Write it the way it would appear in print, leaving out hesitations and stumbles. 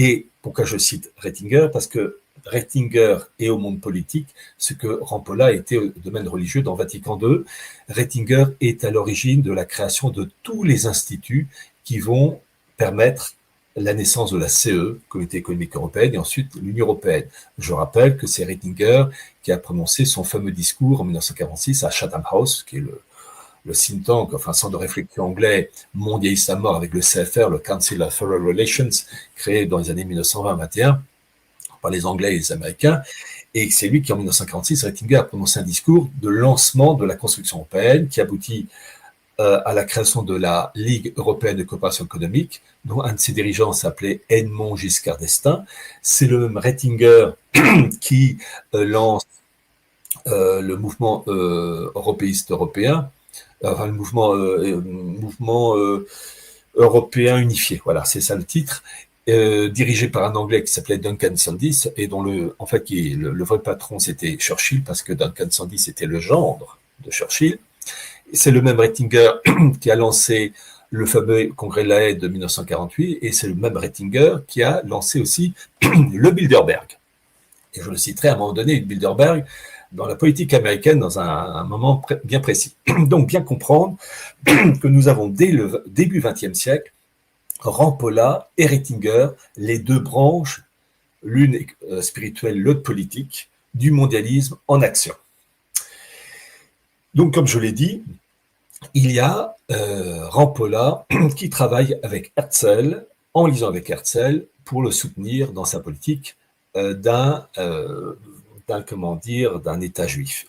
Et pourquoi je cite Ratzinger? Parce que Ratzinger est au monde politique ce que Rampolla était au domaine religieux dans Vatican II. Ratzinger est à l'origine de la création de tous les instituts qui vont permettre la naissance de la CE, Communauté économique européenne, et ensuite l'Union européenne. Je rappelle que c'est Ratzinger qui a prononcé son fameux discours en 1946 à Chatham House, qui est le think tank, enfin centre de réflexion anglais mondialiste à mort avec le CFR, le Council of Foreign Relations, créé dans les années 1920-21 par les Anglais et les Américains. Et c'est lui qui, en 1946, Ratzinger a prononcé un discours de lancement de la construction européenne qui aboutit à la création de la Ligue européenne de coopération économique, dont un de ses dirigeants s'appelait Edmond Giscard d'Estaing. C'est le même Ratzinger qui lance le mouvement européiste européen, enfin le mouvement européen unifié. Voilà, c'est ça le titre. Dirigé par un Anglais qui s'appelait Duncan Sandys et dont en fait, le vrai patron c'était Churchill parce que Duncan Sandys était le gendre de Churchill. C'est le même Ratzinger qui a lancé le fameux congrès de la Haye de 1948 et c'est le même Ratzinger qui a lancé aussi le Bilderberg. Et je le citerai à un moment donné, le Bilderberg, dans la politique américaine dans un moment bien précis. Donc bien comprendre que nous avons dès le début XXe siècle Rampolla et Ratzinger, les deux branches, l'une spirituelle, l'autre politique, du mondialisme en action. Donc comme je l'ai dit, il y a Rampolla qui travaille avec Herzl, en lisant avec Herzl, pour le soutenir dans sa politique d'un État juif.